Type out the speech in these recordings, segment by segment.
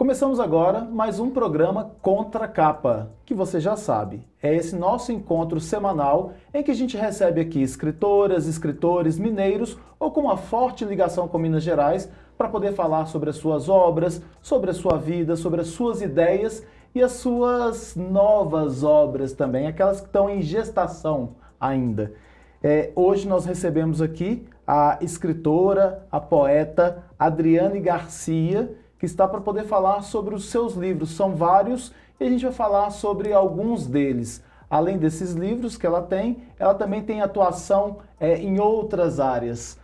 Começamos agora mais um programa Contra Capa, que você já sabe. É esse nosso encontro semanal em que a gente recebe aqui escritoras, escritores mineiros ou com uma forte ligação com Minas Gerais para poder falar sobre as suas obras, sobre a sua vida, sobre as suas ideias e as suas novas obras também, aquelas que estão em gestação ainda. Hoje nós recebemos aqui a escritora, a poeta Adriane Garcia, que está para poder falar sobre os seus livros. São vários e a gente vai falar sobre alguns deles. Além desses livros que ela também tem atuação em outras áreas.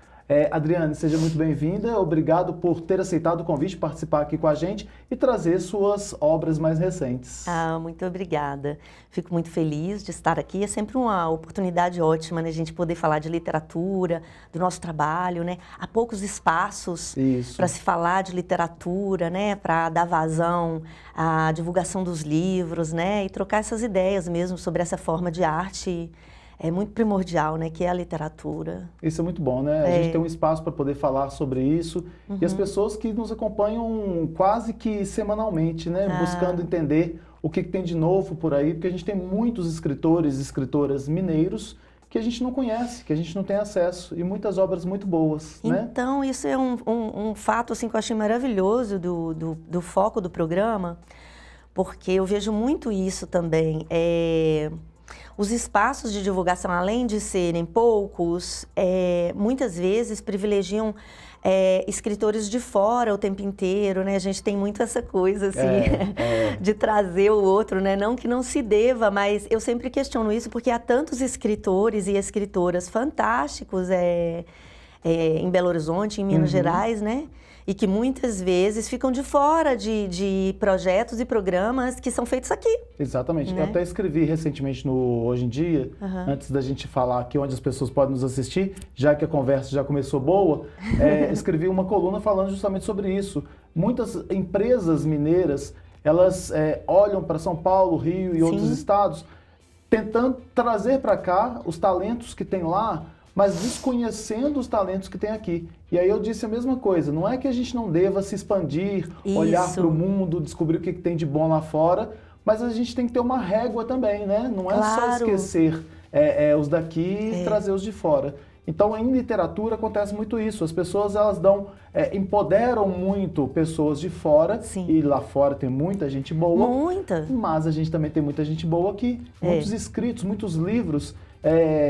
Adriane, seja muito bem-vinda. Obrigado por ter aceitado o convite, participar aqui com a gente e trazer suas obras mais recentes. Muito obrigada. Fico muito feliz de estar aqui. É sempre uma oportunidade ótima, né, a gente poder falar de literatura, do nosso trabalho, né? Há poucos espaços para se falar de literatura, né, para dar vazão à divulgação dos livros, né, e trocar essas ideias mesmo sobre essa forma de arte. É muito primordial, né, que é a literatura. Isso é muito bom, né? A gente tem um espaço para poder falar sobre isso. E as pessoas que nos acompanham quase que semanalmente, né? Buscando entender o que tem de novo por aí, porque a gente tem muitos escritores e escritoras mineiros que a gente não conhece, que a gente não tem acesso, e muitas obras muito boas, né? Então, isso é um fato assim, que eu achei maravilhoso do foco do programa, porque eu vejo muito isso também. Os espaços de divulgação, além de serem poucos, muitas vezes privilegiam escritores de fora o tempo inteiro, né? A gente tem muito essa coisa, assim, de trazer o outro, né? Não que não se deva, mas eu sempre questiono isso, porque há tantos escritores e escritoras fantásticos em Belo Horizonte, em Minas Gerais, né? E que muitas vezes ficam de fora de projetos e programas que são feitos aqui. Exatamente. Né? Eu até escrevi recentemente no Hoje em Dia, antes da gente falar aqui onde as pessoas podem nos assistir, já que a conversa já começou boa, escrevi uma coluna falando justamente sobre isso. Muitas empresas mineiras, elas olham para São Paulo, Rio e outros estados, tentando trazer para cá os talentos que tem lá, mas desconhecendo os talentos que tem aqui. E aí eu disse a mesma coisa, não é que a gente não deva se expandir, olhar para o mundo, descobrir o que tem de bom lá fora, mas a gente tem que ter uma régua também, né? Não é só esquecer os daqui e trazer os de fora. Então, em literatura acontece muito isso. As pessoas, elas empoderam muito pessoas de fora. E lá fora tem muita gente boa. Muita. Mas a gente também tem muita gente boa aqui. Muitos escritos, muitos livros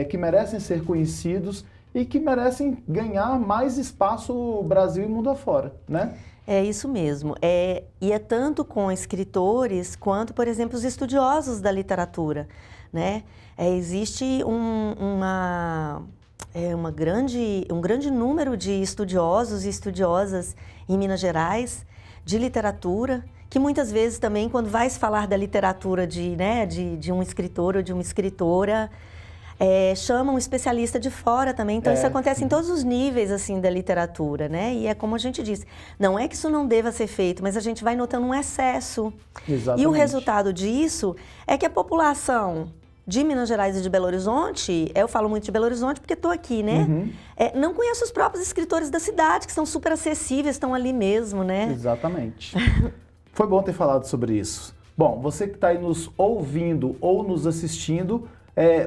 que merecem ser conhecidos e que merecem ganhar mais espaço Brasil e mundo afora, né? É isso mesmo. E é tanto com escritores quanto, por exemplo, os estudiosos da literatura, né? Existe um grande número de estudiosos e estudiosas em Minas Gerais de literatura, que muitas vezes também, quando vai se falar da literatura de um escritor ou de uma escritora, chamam um especialista de fora também. Então, isso acontece em todos os níveis, assim, da literatura, né? E é como a gente disse, não é que isso não deva ser feito, mas a gente vai notando um excesso. Exatamente. E o resultado disso é que a população de Minas Gerais e de Belo Horizonte, eu falo muito de Belo Horizonte porque estou aqui, né? Não conheço os próprios escritores da cidade, que são super acessíveis, estão ali mesmo, né? Exatamente. Foi bom ter falado sobre isso. Bom, você que está aí nos ouvindo ou nos assistindo,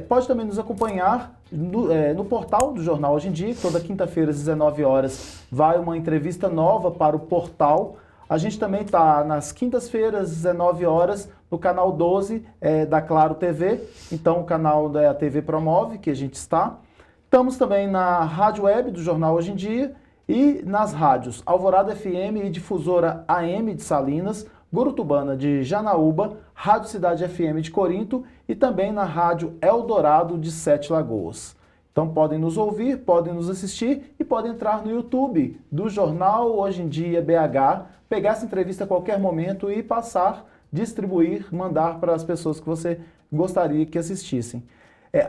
pode também nos acompanhar no portal do Jornal Hoje em Dia. Toda quinta-feira às 19 horas vai uma entrevista nova para o portal. A gente também está nas quintas-feiras às 19 horas no canal 12 da Claro TV. Então o canal da TV Promove, que a gente está. Estamos também na rádio web do Jornal Hoje em Dia e nas rádios Alvorada FM e Difusora AM de Salinas, Gurutubana de Janaúba, Rádio Cidade FM de Corinto e também na Rádio Eldorado de Sete Lagoas. Então podem nos ouvir, podem nos assistir e podem entrar no YouTube do Jornal Hoje em Dia BH, pegar essa entrevista a qualquer momento e passar, distribuir, mandar para as pessoas que você gostaria que assistissem.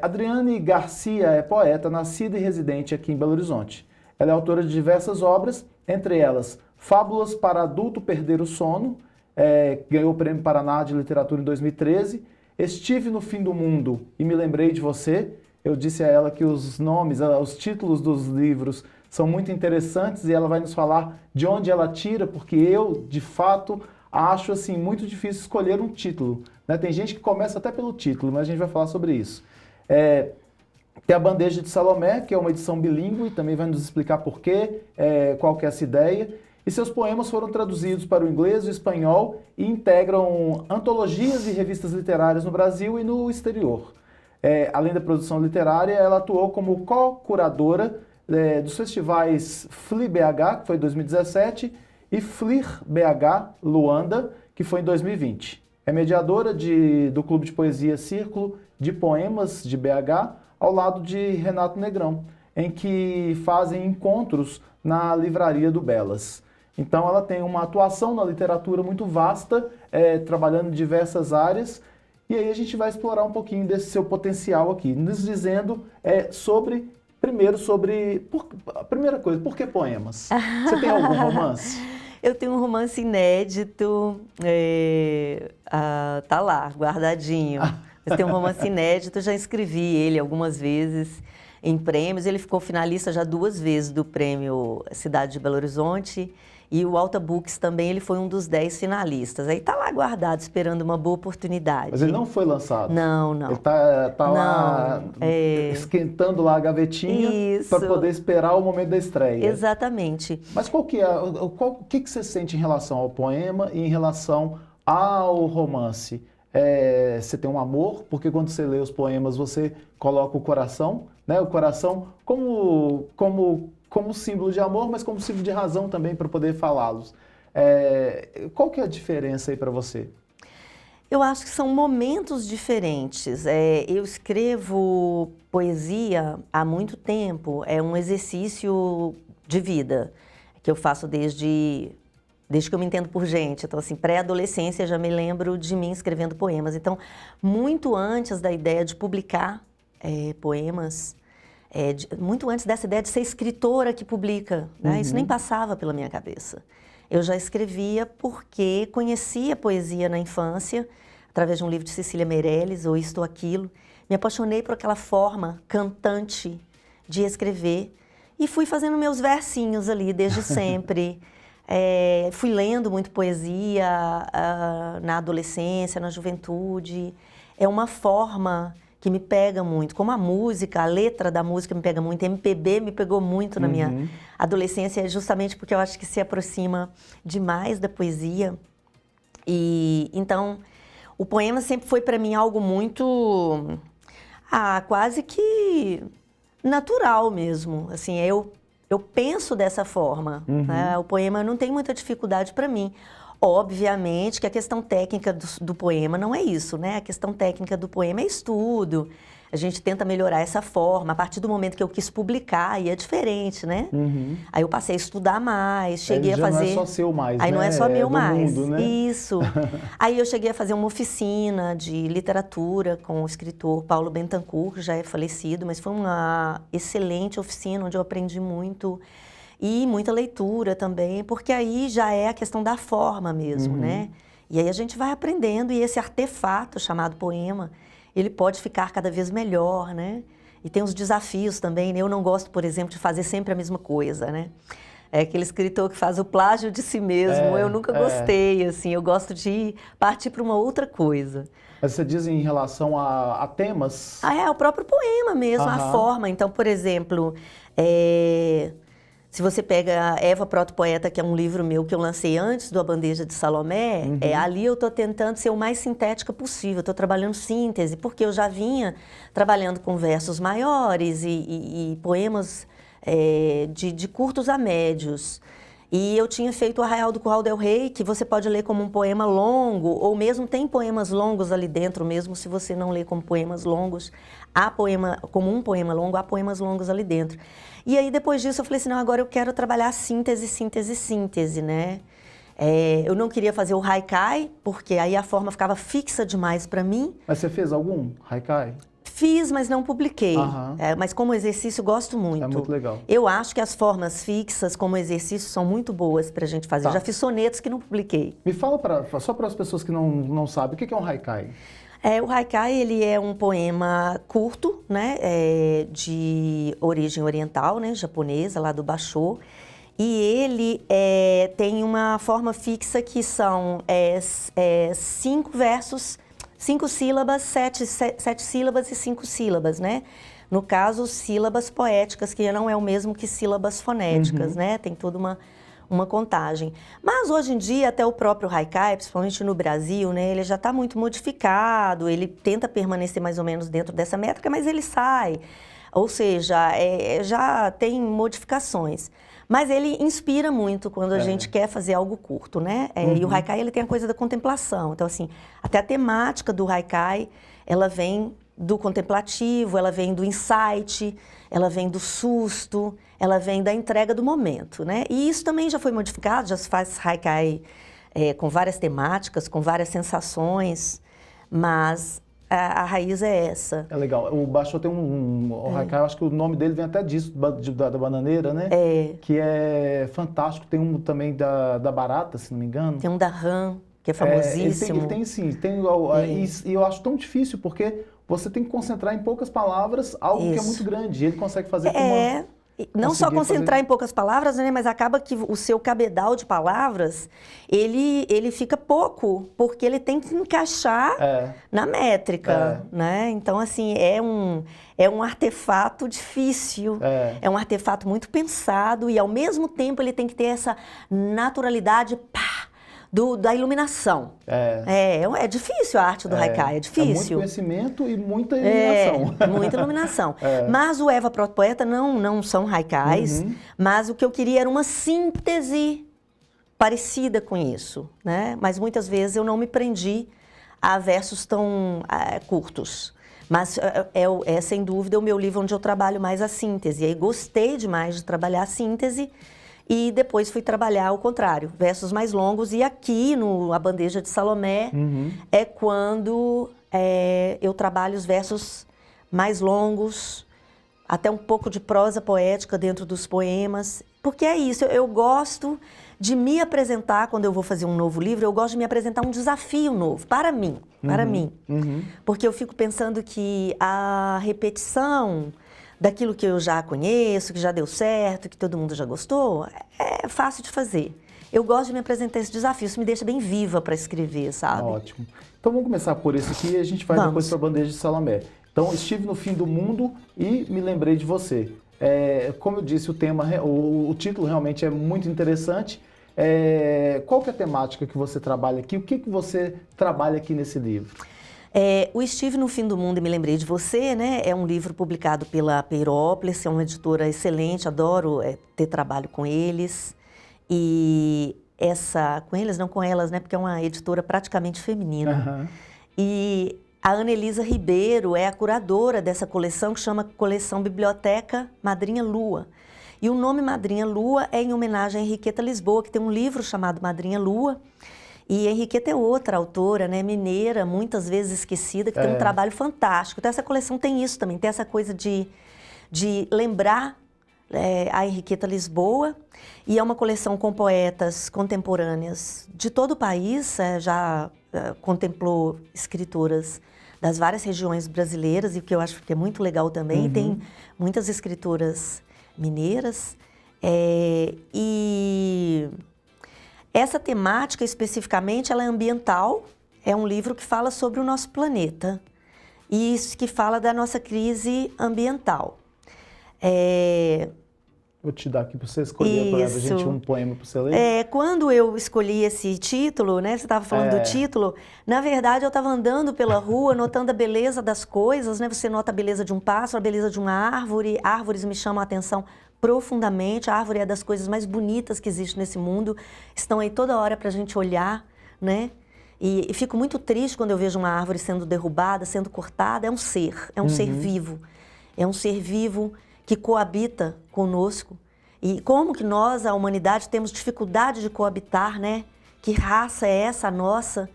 Adriane Garcia é poeta, nascida e residente aqui em Belo Horizonte. Ela é autora de diversas obras, entre elas Fábulas para Adulto Perder o Sono, ganhou o Prêmio Paraná de Literatura em 2013, Estive no Fim do Mundo e Me Lembrei de Você. Eu disse a ela que os nomes, os títulos dos livros são muito interessantes e ela vai nos falar de onde ela tira, porque eu, de fato, acho assim muito difícil escolher um título, né? Tem gente que começa até pelo título, mas a gente vai falar sobre isso. Tem a Bandeja de Salomé, que é uma edição bilíngue, também vai nos explicar por quê, qual que é essa ideia. E seus poemas foram traduzidos para o inglês e o espanhol e integram antologias e revistas literárias no Brasil e no exterior. Além da produção literária, ela atuou como co-curadora dos festivais FLI BH, que foi em 2017, e FLIR BH Luanda, que foi em 2020. É mediadora do Clube de Poesia Círculo de Poemas de BH, ao lado de Renato Negrão, em que fazem encontros na Livraria do Belas. Então ela tem uma atuação na literatura muito vasta, trabalhando em diversas áreas, e aí a gente vai explorar um pouquinho desse seu potencial aqui, nos dizendo a primeira coisa, por que poemas? Você tem algum romance? Eu tenho um romance inédito, tá lá, guardadinho. Mas tem um romance inédito, eu já escrevi ele algumas vezes em prêmios. Ele ficou finalista já 2 vezes do prêmio Cidade de Belo Horizonte. E o Alta Books também, ele foi um dos 10 finalistas. Aí tá lá guardado, esperando uma boa oportunidade. Mas ele não foi lançado? Não, não. Ele tá lá esquentando lá a gavetinha para poder esperar o momento da estreia. Exatamente. Mas o que você sente em relação ao poema e em relação ao romance? Você tem um amor, porque quando você lê os poemas você coloca o coração, né? O coração como símbolo de amor, mas como símbolo de razão também para poder falá-los. Qual que é a diferença aí para você? Eu acho que são momentos diferentes. Eu escrevo poesia há muito tempo, é um exercício de vida que eu faço desde que eu me entendo por gente. Então, assim, pré-adolescência já me lembro de mim escrevendo poemas. Então, muito antes da ideia de publicar poemas, muito antes dessa ideia de ser escritora que publica, né? Isso nem passava pela minha cabeça. Eu já escrevia porque conhecia poesia na infância, através de um livro de Cecília Meirelles, ou Isto ou Aquilo. Me apaixonei por aquela forma cantante de escrever e fui fazendo meus versinhos ali desde sempre. Fui lendo muito poesia na adolescência, na juventude. É uma forma que me pega muito, como a música, a letra da música me pega muito, MPB me pegou muito na minha adolescência, justamente porque eu acho que se aproxima demais da poesia. E então, o poema sempre foi para mim algo muito, quase que natural mesmo. Assim, eu penso dessa forma, né? O poema não tem muita dificuldade para mim. Obviamente que a questão técnica do poema não é isso, né? A questão técnica do poema é estudo. A gente tenta melhorar essa forma. A partir do momento que eu quis publicar, aí é diferente, né? Aí eu passei a estudar mais, cheguei a fazer... Não é só seu mais, aí né? Não é só meu mais. Mundo, né? Isso. Aí eu cheguei a fazer uma oficina de literatura com o escritor Paulo Bentancur, que já é falecido, mas foi uma excelente oficina onde eu aprendi muito. E muita leitura também, porque aí já é a questão da forma mesmo, né? E aí a gente vai aprendendo e esse artefato chamado poema, ele pode ficar cada vez melhor, né? E tem os desafios também, né? Eu não gosto, por exemplo, de fazer sempre a mesma coisa, né? É aquele escritor que faz o plágio de si mesmo, eu nunca gostei, assim, eu gosto de partir para uma outra coisa. Mas você diz em relação a temas? O próprio poema mesmo, a forma. Então, por exemplo, se você pega Eva Protopoeta, que é um livro meu que eu lancei antes do A Bandeja de Salomé, ali eu estou tentando ser o mais sintética possível, estou trabalhando síntese, porque eu já vinha trabalhando com versos maiores e poemas de curtos a médios. E eu tinha feito o Arraial do Curral del Rei, que você pode ler como um poema longo, ou mesmo tem poemas longos ali dentro, mesmo se você não lê como poemas longos, como um poema longo, há poemas longos ali dentro. E aí, depois disso, eu falei assim, não, agora eu quero trabalhar síntese, né? Eu não queria fazer o haikai, porque aí a forma ficava fixa demais para mim. Mas você fez algum haikai? Fiz, mas não publiquei. Mas como exercício, gosto muito. É muito legal. Eu acho que as formas fixas, como exercício, são muito boas para a gente fazer. Tá. Já fiz sonetos que não publiquei. Me fala, só para as pessoas que não sabem, o que é um haikai? O haikai, ele é um poema curto, né, de origem oriental, né, japonesa, lá do Basho. E ele tem uma forma fixa que são 5 versos, 5 sílabas, 7 sílabas e 5 sílabas, né? No caso, sílabas poéticas, que não é o mesmo que sílabas fonéticas, né? Tem toda uma contagem. Mas hoje em dia, até o próprio haikai, principalmente no Brasil, né? Ele já está muito modificado, ele tenta permanecer mais ou menos dentro dessa métrica, mas ele sai. Ou seja, já tem modificações. Mas ele inspira muito quando a gente quer fazer algo curto, né? E o haikai, ele tem a coisa da contemplação. Então, assim, até a temática do haikai, ela vem do contemplativo, ela vem do insight, ela vem do susto, ela vem da entrega do momento, né? E isso também já foi modificado, já se faz haikai com várias temáticas, com várias sensações, mas a raiz é essa. É legal. O Basho tem o haikai, eu acho que o nome dele vem até disso, da bananeira, né? Que é fantástico. Tem um também da barata, se não me engano. Tem um da rã, que é famosíssimo. Ele tem sim. E eu acho tão difícil, porque você tem que concentrar em poucas palavras algo que é muito grande. E ele consegue fazer com uma... Não só concentrar em poucas palavras, né, mas acaba que o seu cabedal de palavras, ele fica pouco, porque ele tem que encaixar na métrica, né? Então, assim, é um artefato difícil, é um artefato muito pensado e, ao mesmo tempo, ele tem que ter essa naturalidade, da iluminação. É difícil a arte do haikai, é difícil. É muito conhecimento e muita iluminação. Muita iluminação. Mas o Eva Proto Poeta não são haikais, mas o que eu queria era uma síntese parecida com isso, né? Mas muitas vezes eu não me prendi a versos tão curtos. Mas é sem dúvida o meu livro onde eu trabalho mais a síntese. E aí gostei demais de trabalhar a síntese. E depois fui trabalhar o contrário, versos mais longos. E aqui, A Bandeja de Salomé, é quando eu trabalho os versos mais longos, até um pouco de prosa poética dentro dos poemas. Porque é isso, eu gosto de me apresentar, quando eu vou fazer um novo livro, eu gosto de me apresentar um desafio novo, para mim. Porque eu fico pensando que a repetição daquilo que eu já conheço, que já deu certo, que todo mundo já gostou, é fácil de fazer. Eu gosto de me apresentar esse desafio, isso me deixa bem viva para escrever, sabe? Ótimo. Então vamos começar por esse aqui e a gente vai depois para a Bandeja de Salomé. Então, estive no fim do mundo e me lembrei de você. Como eu disse, o título realmente é muito interessante. Qual que é a temática que você trabalha aqui? O que você trabalha aqui nesse livro? O Estive no Fim do Mundo e Me Lembrei de Você, né? É um livro publicado pela Peirópolis, é uma editora excelente, adoro ter trabalho com eles. E com eles, não com elas, né? Porque é uma editora praticamente feminina. E a Ana Elisa Ribeiro é a curadora dessa coleção, que chama Coleção Biblioteca Madrinha Lua. E o nome Madrinha Lua é em homenagem a Henriqueta Lisboa, que tem um livro chamado Madrinha Lua. E Henriqueta é outra autora, né, mineira, muitas vezes esquecida, que tem um trabalho fantástico. Então essa coleção tem isso também, tem essa coisa de lembrar a Henriqueta Lisboa. E é uma coleção com poetas contemporâneas de todo o país, já contemplou escritoras das várias regiões brasileiras, e o que eu acho que é muito legal também, tem muitas escritoras mineiras. E essa temática, especificamente, ela é ambiental, é um livro que fala sobre o nosso planeta e isso que fala da nossa crise ambiental. Vou te dar aqui para você escolher para a gente um poema para você ler. Quando eu escolhi esse título, né, você estava falando do título, na verdade eu estava andando pela rua, notando a beleza das coisas, né? Você nota a beleza de um pássaro, a beleza de uma árvore, árvores me chamam a atenção profundamente, a árvore é das coisas mais bonitas que existe nesse mundo, estão aí toda hora para a gente olhar, né? E fico muito triste quando eu vejo uma árvore sendo derrubada, sendo cortada. É um ser vivo, é um ser vivo que coabita conosco. E como que nós, a humanidade, temos dificuldade de coabitar, né? Que raça é essa nossa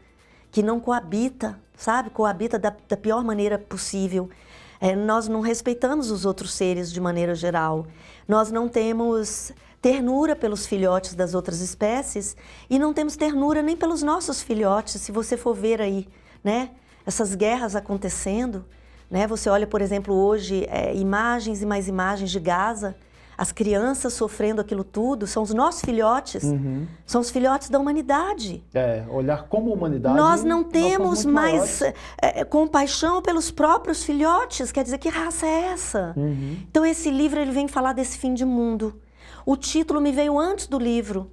que não coabita, sabe? Coabita da pior maneira possível. Nós não respeitamos os outros seres de maneira geral. Nós não temos ternura pelos filhotes das outras espécies e não temos ternura nem pelos nossos filhotes. Se você for ver aí, né, essas guerras acontecendo, né, você olha, por exemplo, hoje imagens e mais imagens de Gaza, as crianças sofrendo aquilo tudo, são os nossos filhotes, são os filhotes da humanidade. Olhar como humanidade. Nós não temos mais compaixão pelos próprios filhotes, quer dizer, que raça é essa? Então esse livro ele vem falar desse fim de mundo. O título me veio antes do livro.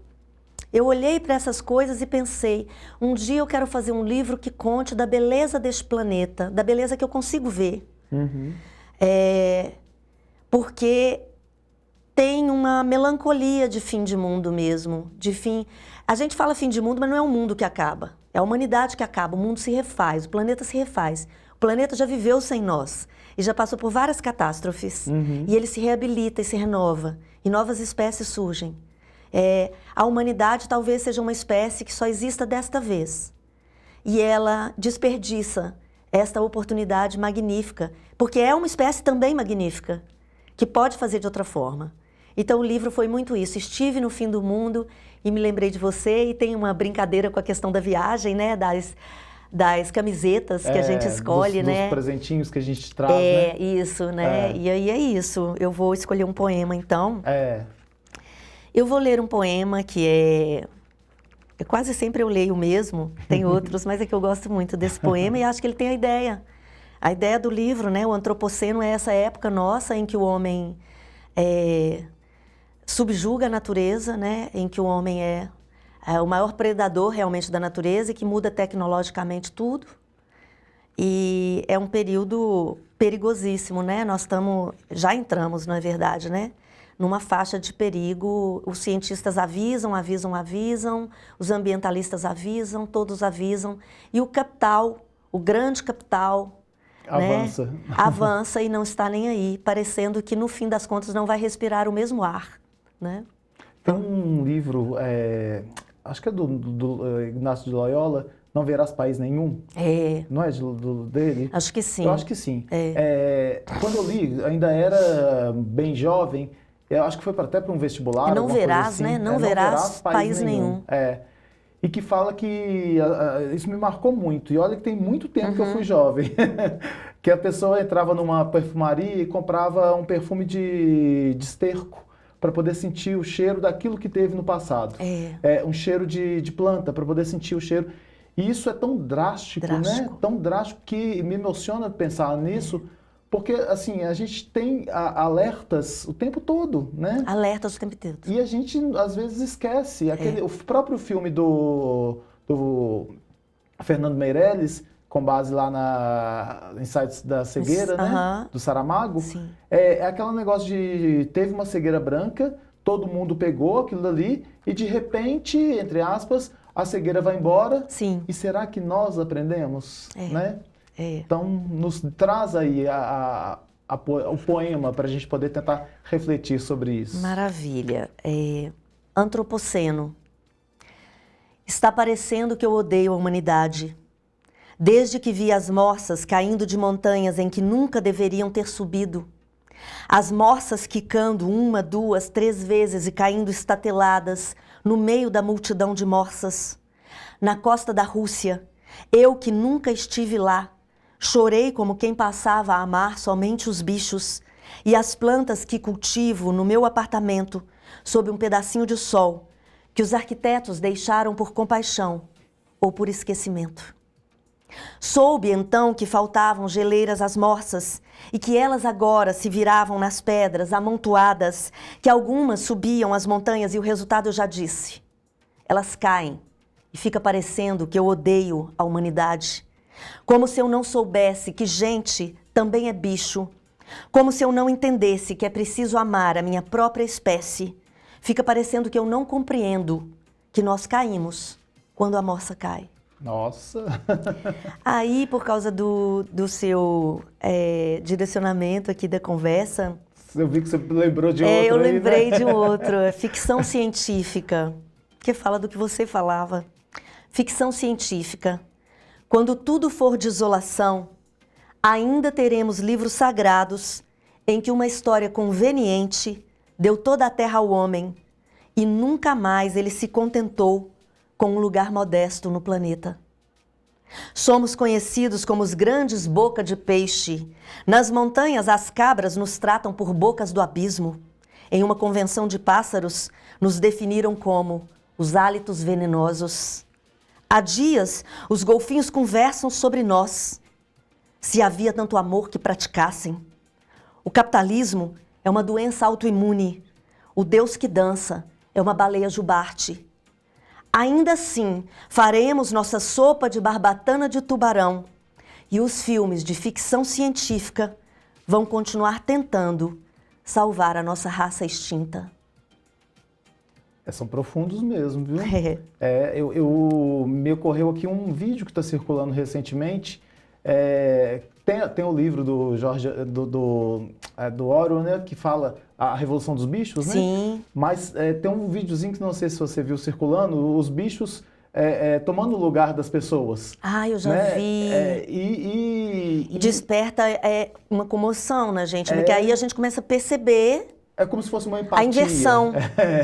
Eu olhei para essas coisas e pensei, um dia eu quero fazer um livro que conte da beleza deste planeta, da beleza que eu consigo ver. Porque tem uma melancolia de fim de mundo mesmo, de fim... A gente fala fim de mundo, mas não é o mundo que acaba, é a humanidade que acaba, o mundo se refaz, o planeta se refaz. O planeta já viveu sem nós e já passou por várias catástrofes. E ele se reabilita e se renova, e novas espécies surgem. A humanidade talvez seja uma espécie que só exista desta vez. E ela desperdiça esta oportunidade magnífica, porque é uma espécie também magnífica, que pode fazer de outra forma. Então o livro foi muito isso. Estive no fim do mundo e me lembrei de você, e tem uma brincadeira com a questão da viagem, né? Das camisetas que a gente escolhe, né? Dos presentinhos que a gente traz, né? Isso, né? E aí é isso. Eu vou escolher um poema, então. Eu vou ler um poema que quase sempre eu leio o mesmo, tem outros, mas é que eu gosto muito desse poema e acho que ele tem a ideia do livro, né? O Antropoceno é essa época nossa em que o homem subjuga a natureza, né? Em que o homem é o maior predador realmente da natureza e que muda tecnologicamente tudo. E é um período perigosíssimo, né? Já entramos, não é verdade, né? Numa faixa de perigo, os cientistas avisam, os ambientalistas avisam, todos avisam. E o capital, o grande capital, avança. Né, avança e não está nem aí, parecendo que no fim das contas não vai respirar o mesmo ar, né? Tem um livro, acho que é do Ignácio de Loyola, Não Verás País Nenhum. Não é dele? Acho que sim. Eu acho que sim. Quando eu li, ainda era bem jovem. Eu acho que foi até para um vestibular. Não verás, assim. né? Não verás país nenhum. E que fala que isso me marcou muito. E olha que tem muito tempo que eu fui jovem. Que a pessoa entrava numa perfumaria e comprava um perfume de esterco para poder sentir o cheiro daquilo que teve no passado. Um cheiro de planta, para poder sentir o cheiro. E isso é tão drástico, né? Tão drástico que me emociona pensar nisso. Porque, assim, a gente tem alertas o tempo todo, né? Alertas o tempo todo. E a gente, às vezes, esquece. O próprio filme do Fernando Meirelles, com base lá em Insights da Cegueira, né? Do Saramago. Sim. É aquele negócio de... Teve uma cegueira branca, todo mundo pegou aquilo dali e, de repente, entre aspas, a cegueira vai embora. Sim. E será que nós aprendemos, né? Então, nos traz aí o poema para a gente poder tentar refletir sobre isso. Maravilha. Antropoceno. Está parecendo que eu odeio a humanidade. Desde que vi as morsas caindo de montanhas em que nunca deveriam ter subido. As morsas quicando 1, 2, 3 vezes e caindo estateladas no meio da multidão de morsas. Na costa da Rússia, eu que nunca estive lá, chorei como quem passava a amar somente os bichos e as plantas que cultivo no meu apartamento sob um pedacinho de sol que os arquitetos deixaram por compaixão ou por esquecimento. Soube então que faltavam geleiras às morsas e que elas agora se viravam nas pedras amontoadas, que algumas subiam as montanhas e o resultado eu já disse. Elas caem e fica parecendo que eu odeio a humanidade. Como se eu não soubesse que gente também é bicho. Como se eu não entendesse que é preciso amar a minha própria espécie. Fica parecendo que eu não compreendo que nós caímos quando a morsa cai. Nossa! Aí, por causa do seu direcionamento aqui da conversa... Eu vi que você lembrou de outro eu aí, lembrei né? de outro. Ficção científica, que fala do que você falava. Ficção científica. Quando tudo for desolação, ainda teremos livros sagrados em que uma história conveniente deu toda a terra ao homem e nunca mais ele se contentou com um lugar modesto no planeta. Somos conhecidos como os grandes boca de peixe. Nas montanhas, as cabras nos tratam por bocas do abismo. em uma convenção de pássaros, nos definiram como os hálitos venenosos. Há dias, os golfinhos conversam sobre nós. Se havia tanto amor que praticassem. O capitalismo é uma doença autoimune. O Deus que dança é uma baleia jubarte. Ainda assim, faremos nossa sopa de barbatana de tubarão. E os filmes de ficção científica vão continuar tentando salvar a nossa raça extinta. São profundos mesmo, viu? É. Me ocorreu aqui um vídeo que está circulando recentemente. Tem o livro do Orwell, né, que fala a Revolução dos Bichos, né? Sim. Mas tem um videozinho que não sei se você viu circulando, os bichos tomando o lugar das pessoas. Ah, eu já vi. E desperta uma comoção na gente, porque aí a gente começa a perceber... É como se fosse uma empatia. A inversão,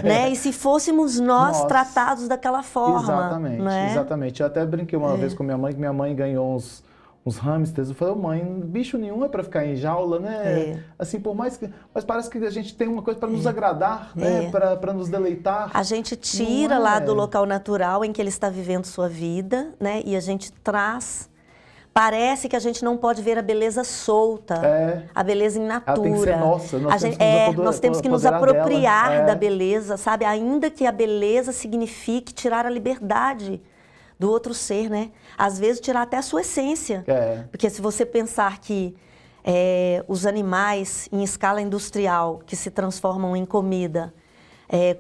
né? E se fôssemos nós tratados daquela forma. Exatamente, né? Exatamente. Eu até brinquei uma vez com minha mãe, que minha mãe ganhou uns hamsters. Eu falei, mãe, bicho nenhum é para ficar em jaula, né? Assim, por mais que... Mas parece que a gente tem uma coisa para nos agradar, né? Para nos deleitar. A gente tira lá do local natural em que ele está vivendo sua vida, né? E a gente traz... Parece que a gente não pode ver a beleza solta, a beleza in natura. Ela tem que ser nossa. Nós temos que nos apropriar da beleza, sabe? Ainda que a beleza signifique tirar a liberdade do outro ser, né? Às vezes tirar até a sua essência. Porque se você pensar que os animais em escala industrial que se transformam em comida,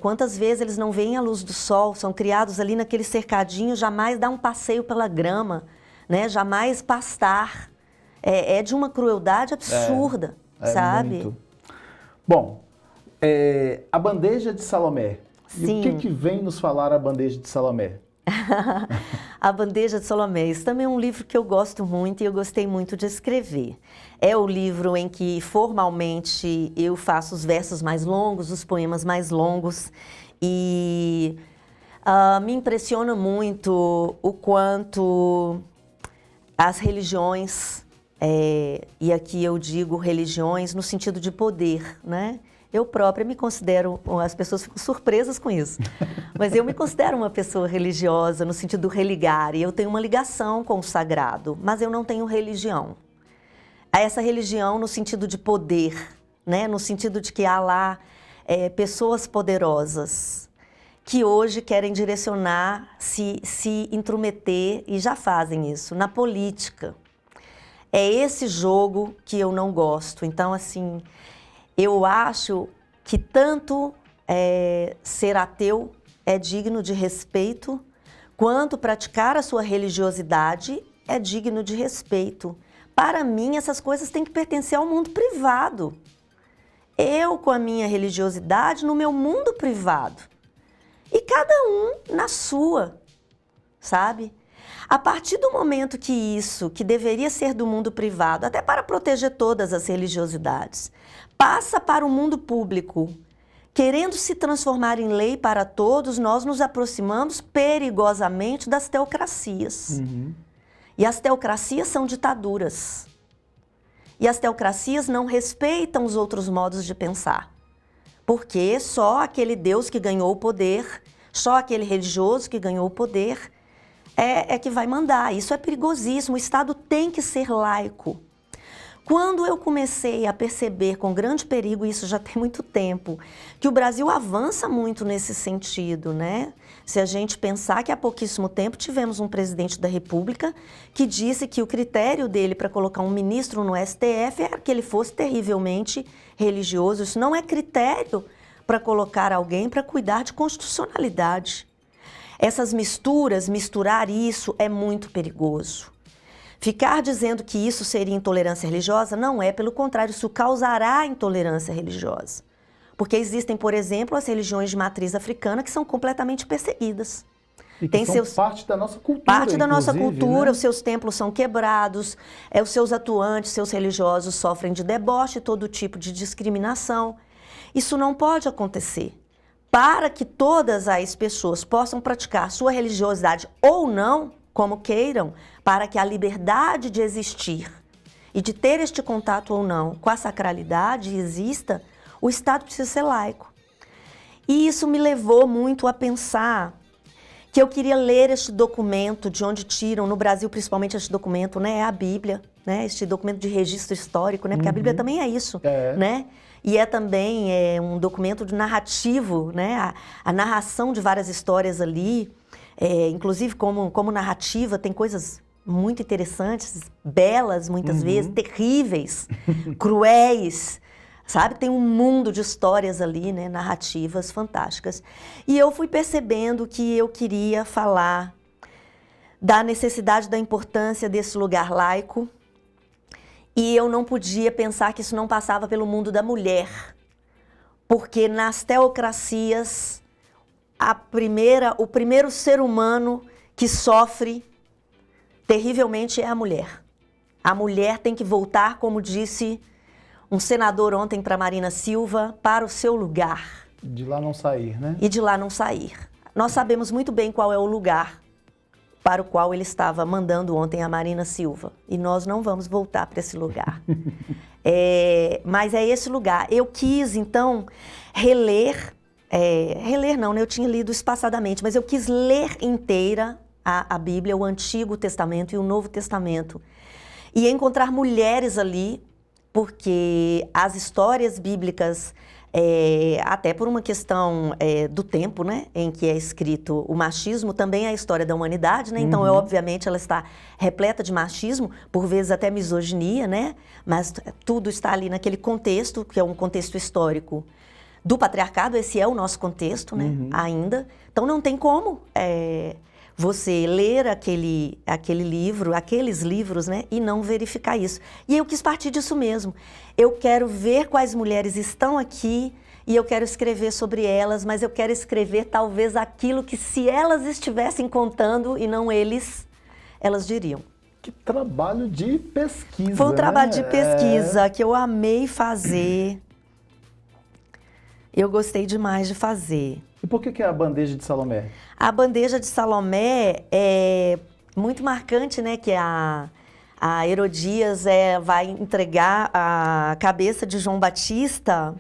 quantas vezes eles não veem a luz do sol, são criados ali naquele cercadinho, jamais dá um passeio pela grama, né? Jamais pastar. É de uma crueldade absurda, sabe? Muito. Bom, a bandeja de Salomé. Sim. E o que vem nos falar a bandeja de Salomé? A Bandeja de Salomé. Isso também é um livro que eu gosto muito e eu gostei muito de escrever. É o livro em que formalmente eu faço os versos mais longos, os poemas mais longos. E me impressiona muito o quanto as religiões, e aqui eu digo religiões no sentido de poder, né? Eu própria me considero, as pessoas ficam surpresas com isso, mas eu me considero uma pessoa religiosa no sentido do religar, e eu tenho uma ligação com o sagrado, mas eu não tenho religião. Essa religião no sentido de poder, né? No sentido de que há lá pessoas poderosas que hoje querem direcionar, se intrometer, e já fazem isso, na política. É esse jogo que eu não gosto. Então, assim, eu acho que tanto ser ateu é digno de respeito, quanto praticar a sua religiosidade é digno de respeito. Para mim, essas coisas têm que pertencer ao mundo privado. Eu, com a minha religiosidade, no meu mundo privado. E cada um na sua, sabe? A partir do momento que isso, que deveria ser do mundo privado, até para proteger todas as religiosidades, passa para o mundo público, querendo se transformar em lei para todos, nós nos aproximamos perigosamente das teocracias. E as teocracias são ditaduras. E as teocracias não respeitam os outros modos de pensar. Porque só aquele Deus que ganhou o poder, só aquele religioso que ganhou o poder é que vai mandar. Isso é perigosíssimo. O Estado tem que ser laico. Quando eu comecei a perceber com grande perigo, isso já tem muito tempo, que o Brasil avança muito nesse sentido, né? Se a gente pensar que há pouquíssimo tempo tivemos um presidente da República que disse que o critério dele para colocar um ministro no STF era que ele fosse terrivelmente religioso. Isso não é critério para colocar alguém para cuidar de constitucionalidade. Essas misturar isso é muito perigoso. Ficar dizendo que isso seria intolerância religiosa não é, pelo contrário, isso causará intolerância religiosa. Porque existem, por exemplo, as religiões de matriz africana que são completamente perseguidas. E que são parte da nossa cultura, parte da nossa cultura, né? Os seus templos são quebrados, os seus atuantes, seus religiosos sofrem de deboche, todo tipo de discriminação. Isso não pode acontecer. Para que todas as pessoas possam praticar sua religiosidade ou não, como queiram, para que a liberdade de existir e de ter este contato ou não com a sacralidade exista, o Estado precisa ser laico. E isso me levou muito a pensar que eu queria ler este documento, de onde tiram, no Brasil principalmente este documento, né, é a Bíblia, né, este documento de registro histórico, né, porque a Bíblia também é isso, né, e é também um documento de narrativo, né, a narração de várias histórias ali, inclusive como narrativa tem coisas muito interessantes, belas muitas vezes, terríveis, cruéis, sabe? Tem um mundo de histórias ali, né? Narrativas fantásticas. E eu fui percebendo que eu queria falar da necessidade, da importância desse lugar laico, e eu não podia pensar que isso não passava pelo mundo da mulher, porque nas teocracias, o primeiro ser humano que sofre terrivelmente é a mulher. A mulher tem que voltar, como disse um senador ontem para Marina Silva, para o seu lugar. De lá não sair, né? E de lá não sair. Nós sabemos muito bem qual é o lugar para o qual ele estava mandando ontem a Marina Silva. E nós não vamos voltar para esse lugar. Mas é esse lugar. Eu quis, então, reler não, né? Eu tinha lido espaçadamente, mas eu quis ler inteira a Bíblia, o Antigo Testamento e o Novo Testamento. E encontrar mulheres ali, porque as histórias bíblicas, até por uma questão do tempo, né, em que é escrito o machismo, também é a história da humanidade, né? Então, obviamente, ela está repleta de machismo, por vezes até misoginia, né? Mas tudo está ali naquele contexto, que é um contexto histórico do patriarcado. Esse é o nosso contexto, né? Ainda. Então, não tem como você ler aqueles livros, né, e não verificar isso. E eu quis partir disso mesmo. Eu quero ver quais mulheres estão aqui e eu quero escrever sobre elas, mas eu quero escrever talvez aquilo que, se elas estivessem contando e não eles, elas diriam. Que trabalho de pesquisa, Foi um trabalho né? de pesquisa que eu amei fazer. Eu gostei demais de fazer. E por que é a bandeja de Salomé? A bandeja de Salomé é muito marcante, né? Que a Herodias vai entregar a cabeça de João Batista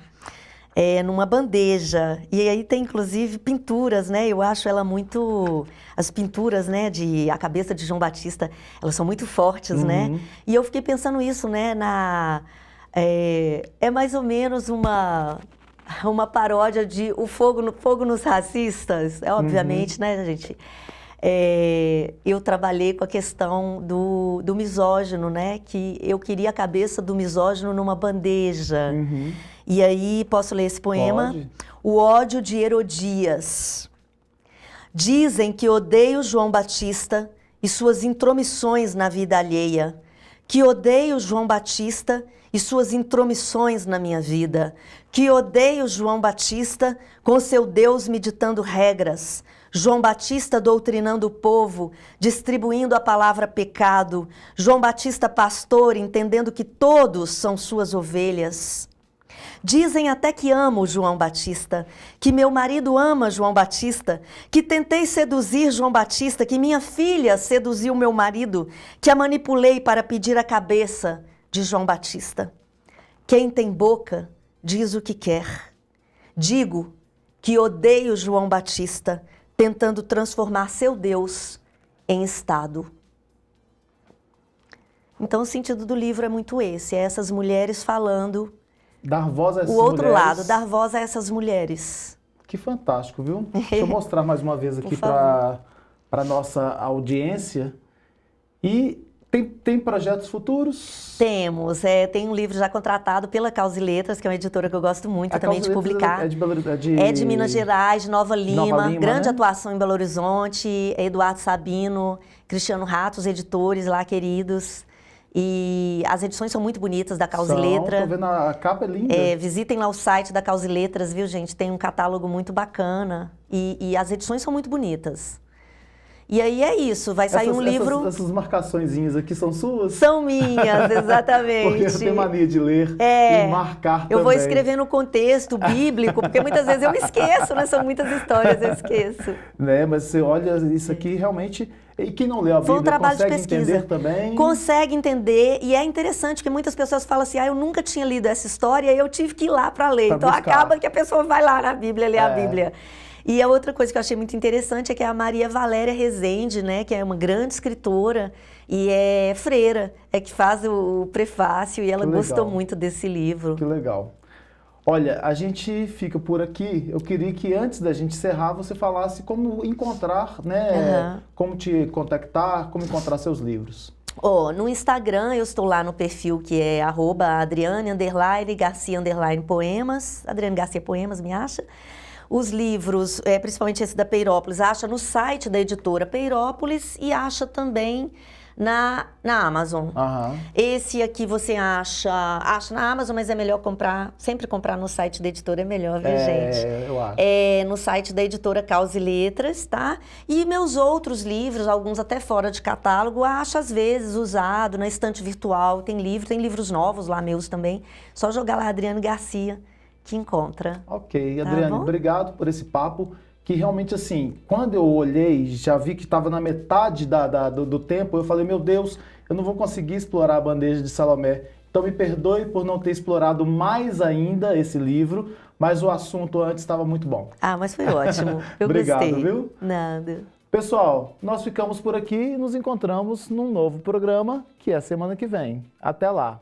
numa bandeja. E aí tem, inclusive, pinturas, né? Eu acho ela muito... As pinturas, né, a cabeça de João Batista, elas são muito fortes, né? E eu fiquei pensando isso, né? É mais ou menos uma paródia de o fogo nos racistas, obviamente, né, gente? Eu trabalhei com a questão do misógino, né? Que eu queria a cabeça do misógino numa bandeja. E aí, posso ler esse poema? Pode. O ódio de Herodias. Dizem que odeio João Batista e suas intromissões na vida alheia. Que odeio João Batista e suas intromissões na minha vida. Que odeio João Batista com seu Deus me ditando regras. João Batista doutrinando o povo, distribuindo a palavra pecado. João Batista pastor, entendendo que todos são suas ovelhas. Dizem até que amo João Batista, que meu marido ama João Batista, que tentei seduzir João Batista, que minha filha seduziu meu marido, que a manipulei para pedir a cabeça de João Batista. Quem tem boca diz o que quer. Digo que odeio João Batista, tentando transformar seu Deus em Estado. Então o sentido do livro é muito esse, é essas mulheres falando... Dar voz a essas mulheres. O outro mulheres. lado, dar voz a essas mulheres. Que fantástico, viu? Deixa eu mostrar mais uma vez aqui para a nossa audiência. E tem projetos futuros? Temos. Tem um livro já contratado pela Causa e Letras, que é uma editora que eu gosto muito também de publicar. É de Minas Gerais, de Nova Lima. Grande atuação em Belo Horizonte. Eduardo Sabino, Cristiano Rato, os editores lá queridos. E as edições são muito bonitas da Causa e Letra. Tô vendo, a capa é linda. Visitem lá o site da Causa e Letras, viu, gente? Tem um catálogo muito bacana. E as edições são muito bonitas. E aí é isso, vai sair um livro... Essas marcaçõezinhas aqui são suas? São minhas, exatamente. Porque eu tenho mania de ler e marcar também. Eu vou escrever no contexto bíblico, porque muitas vezes eu me esqueço, né? São muitas histórias, eu esqueço. Né? Mas você olha isso aqui realmente... E quem não leu a Bíblia Foi um trabalho consegue de pesquisa. entender também? Consegue entender, e é interessante que muitas pessoas falam assim, eu nunca tinha lido essa história e eu tive que ir lá para ler. Então acaba que a pessoa vai lá na Bíblia ler a Bíblia. E a outra coisa que eu achei muito interessante é que a Maria Valéria Rezende, né, que é uma grande escritora e é freira, é que faz o prefácio e ela gostou muito desse livro. Que legal. Olha, a gente fica por aqui. Eu queria que antes da gente encerrar, você falasse como encontrar, né, como te contactar, como encontrar seus livros. No Instagram eu estou lá no perfil que é @Adriane_Garcia_Poemas, Adriane Garcia Poemas, me acha. Os livros, principalmente esse da Peirópolis, acha no site da editora Peirópolis e acha também na Amazon. Esse aqui você acha na Amazon, mas é melhor sempre comprar no site da editora, é melhor, viu, gente? Eu acho. No site da editora Caos e Letras, tá? E meus outros livros, alguns até fora de catálogo, acho às vezes usado na estante virtual, tem livros novos lá meus também, só jogar lá Adriane Garcia, que encontra. Ok, Adriane, obrigado por esse papo, que realmente assim, quando eu olhei, já vi que estava na metade do tempo, eu falei, meu Deus, eu não vou conseguir explorar a bandeja de Salomé. Então me perdoe por não ter explorado mais ainda esse livro, mas o assunto antes estava muito bom. Mas foi ótimo, eu obrigado, gostei. Viu? Nada. Pessoal, nós ficamos por aqui e nos encontramos num novo programa, que é a semana que vem. Até lá!